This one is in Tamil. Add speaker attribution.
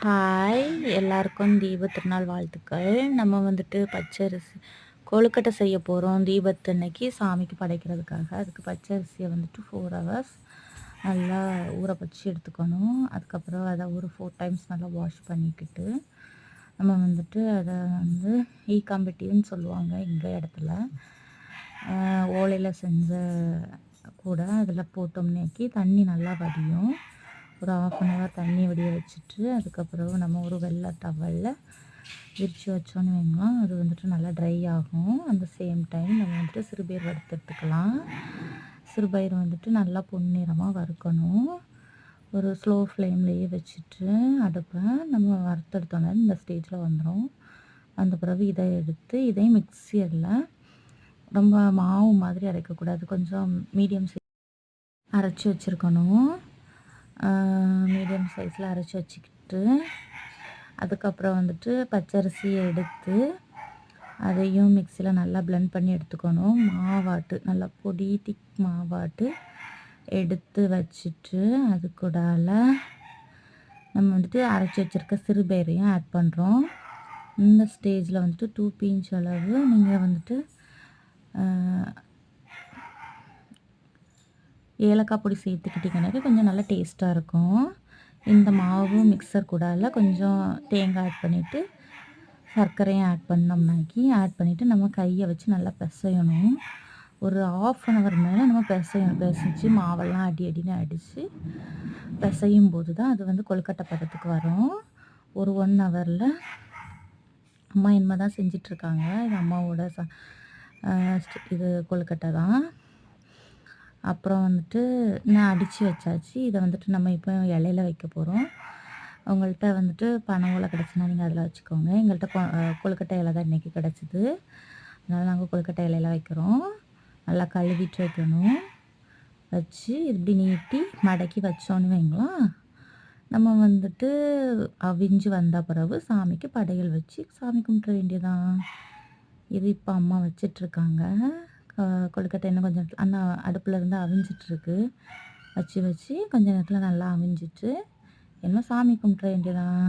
Speaker 1: ஹாய்! எல்லாருக்கும் தீப திருநாள் வாழ்த்துக்கள். நம்ம வந்துட்டு பச்சரிசி கொழுக்கட்டை செய்ய போகிறோம் தீபத்தன்னைக்கு சாமிக்கு படைக்கிறதுக்காக. அதுக்கு பச்சரிசியை வந்துட்டு 4 ஹவர்ஸ் நல்லா ஊற வச்சு எடுத்துக்கணும். அதுக்கப்புறம் அதை ஒரு 4 டைம்ஸ் நல்லா வாஷ் பண்ணிக்கிட்டு நம்ம வந்துட்டு அதை வந்து ஈக்காம்பட்டின்னு சொல்லுவாங்க எங்கள் இடத்துல. ஓலையில் செஞ்ச கூட அதில் போட்டோம்னாக்கி தண்ணி நல்லா வடியும். ஒரு 1/2 ஹவர் தண்ணி வடிய வச்சுட்டு அதுக்கப்புறம் நம்ம ஒரு வெள்ளை டவலில் விரித்து வச்சோன்னு வைங்களேன், அது வந்துட்டு நல்லா ட்ரை ஆகும். அந்த சேம் டைம் நம்ம வந்துட்டு சிறுபயிர் வறுத்து எடுத்துக்கலாம். சிறுபயிர் வந்துட்டு நல்லா பொன்னிறமாக வறுக்கணும். ஒரு ஸ்லோ ஃப்ளேம்லேயே வச்சுட்டு அடுப்பை நம்ம வறுத்தெடுத்தோன்னே இந்த ஸ்டேஜில் வந்துடும். அந்த பிறகு இதை எடுத்து இதையும் மிக்சியில் ரொம்ப மாவு மாதிரி அரைக்கக்கூடாது, கொஞ்சம் மீடியம் அரைச்சி வச்சுருக்கணும். மீடியம் சைஸில் அரைச்சி வச்சுக்கிட்டு அதுக்கப்புறம் வந்துட்டு பச்சரிசியை எடுத்து அதையும் மிக்சியில் நல்லா பிளெண்ட் பண்ணி எடுத்துக்கணும். மாவாட்டு நல்லா பொடி திக் மாவாட்டு எடுத்து வச்சுட்டு அது கூடால நம்ம வந்துட்டு அரைச்சி வச்சுருக்க சிறுபயிரையும் ஆட் பண்ணுறோம். இந்த ஸ்டேஜில் வந்துட்டு 2 பிஞ்ச் அளவு நீங்கள் வந்துட்டு ஏலக்காய் பொடி சேர்த்துக்கிட்டிங்கனாக்கா கொஞ்சம் நல்லா டேஸ்ட்டாக இருக்கும். இந்த மாவு மிக்சர் கூடால கொஞ்சம் தேங்காய் ஆட் பண்ணிவிட்டு சர்க்கரையும் ஆட் பண்ணோம்னாக்கி ஆட் பண்ணிவிட்டு நம்ம கையை வச்சு நல்லா பிசையணும். ஒரு 1/2 ஹவர் மேலே நம்ம பிசைஞ்சு மாவெல்லாம் அடின்னு அடித்து பிசையும் போது தான் அது வந்து கொழுக்கட்டை பதத்துக்கு வரும். ஒரு 1 ஹவரில் அம்மா இனிமே தான் செஞ்சிட்ருக்காங்க. இது அம்மாவோட இது கொழுக்கட்டை தான். அப்புறம் வந்துட்டு நான் அடித்து வச்சாச்சு. இதை வந்துட்டு நம்ம இப்போ இலையில வைக்க போகிறோம். உங்கள்கிட்ட வந்துட்டு பனை ஓலை கிடச்சுன்னா நீங்கள் அதில் வச்சுக்கோங்க. எங்கள்கிட்ட கொழுக்கட்டை இலை தான் இன்றைக்கி கிடச்சிது. அதனால் நாங்கள் கொழுக்கட்டை இலையில வைக்கிறோம். நல்லா கழுவிட்டு வைக்கணும். வச்சு இப்படி நீட்டி மடக்கி வச்சோன்னு வைங்களேன், நம்ம வந்துட்டு அவிஞ்சு வந்த பிறகு சாமிக்கு படையல் வச்சு சாமி கும்பிட வேண்டியதான். இது இப்போ அம்மா வச்சிட்ருக்காங்க. கொழுக்கட்டை இன்னும் கொஞ்சம் அண்ணா அடுப்பில் இருந்து அவிஞ்சிட்ருக்கு. வச்சு கொஞ்ச நேரத்தில் நல்லா அவிஞ்சிட்டு என்ன சாமி கும்பிட வேண்டியதான்.